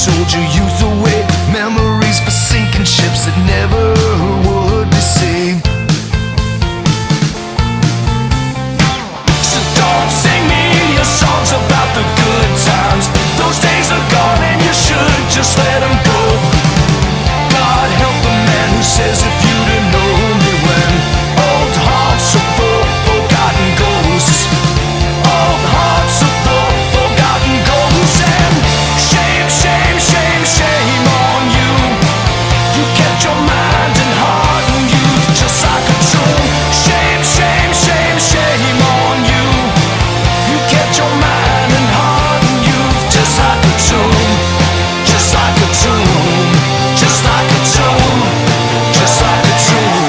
sold your youth away, memories for sinking ships that never would be saved. So don't sing me your songs about the good times. Those days are gone and you should just let them go. God help the man who says if you'd have known me when old hearts are full, forgotten ghosts. Old hearts are full, forgotten ghosts. And shame, shame, shame, shame on you. You kept your mind and heart and youth just like a tomb. Shame, shame, shame, shame on you. You kept your mind and heart and youth just like a tomb. Just like a tomb. Just like a tomb. Just like a tomb.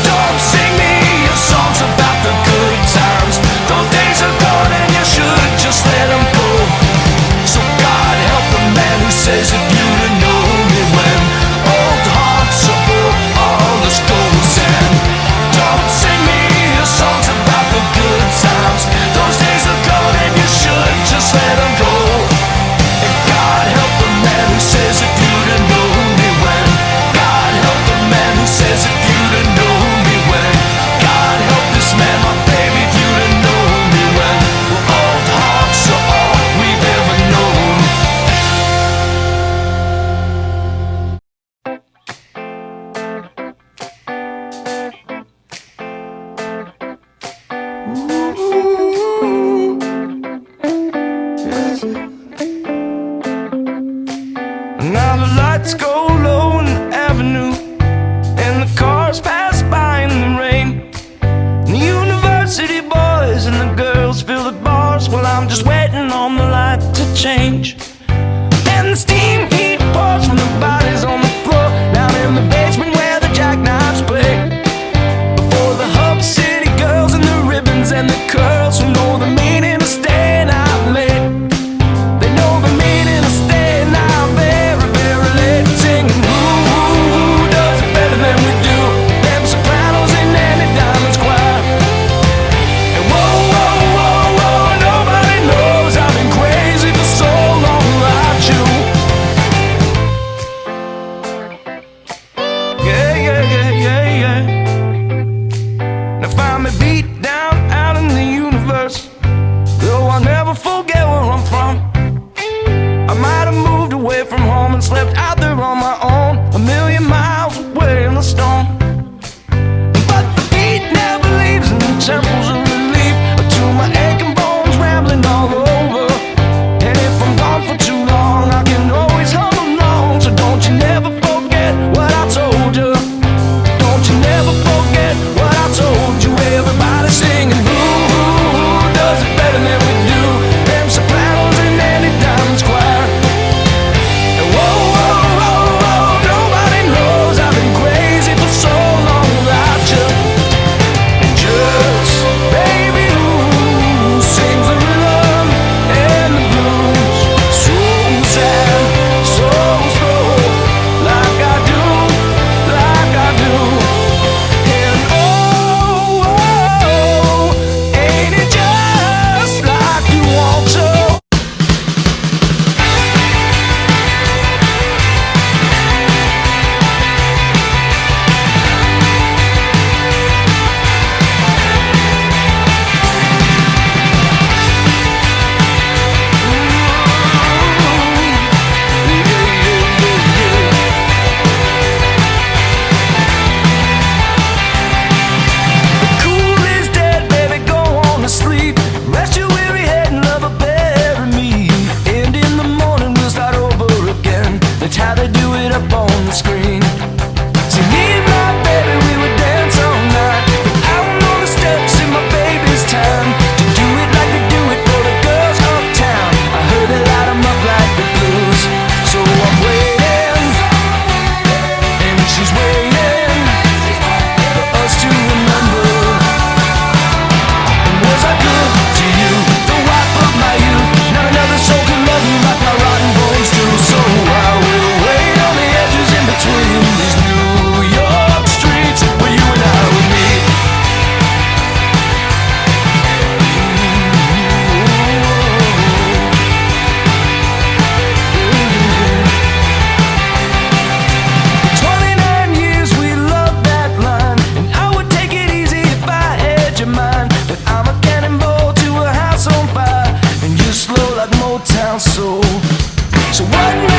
Don't sing me your songs about the good times. Those days are gone and you should just let them go. So God help the man who says if you'd have known me when old hearts are full, all this goes. And don't sing me your songs about the good times. Those days are gone and you should just let them go. And God help the man who says if you'd have known me when. God help the man who says if you'd have known me when. God help this man, my baby, if you'd have known me when. Well, old hearts are all we've ever known. Now the lights go low in the avenue, and the cars pass by in the rain. The university boys and the girls fill the bars while I'm just waiting on the light to change. And the steam heat pours from the bodies on the floor down in the basement where the jackknives play. Before the hub city girls and the ribbons and the curls who know the meaning of staying out late. They know the meaning of staying out very, very late. Singing who does it better than we do? Them sopranos in Andy Diamond's choir. And whoa, whoa, whoa, whoa, nobody knows I've been crazy for so long without you. Yeah, yeah, yeah, yeah, yeah. Now find me beat down out in the universe, though I'll never forget where I'm from. I might have moved away from home and slept out there on my own, a million miles away in the storm. But the beat never leaves and the temples of relief to my aching bones rambling all over. And if I'm gone for too long, I can always hum along. So don't you never forget what I told you. Don't you never forget what I told you. Everybody singing who does it better than we do? Them old town soul. So what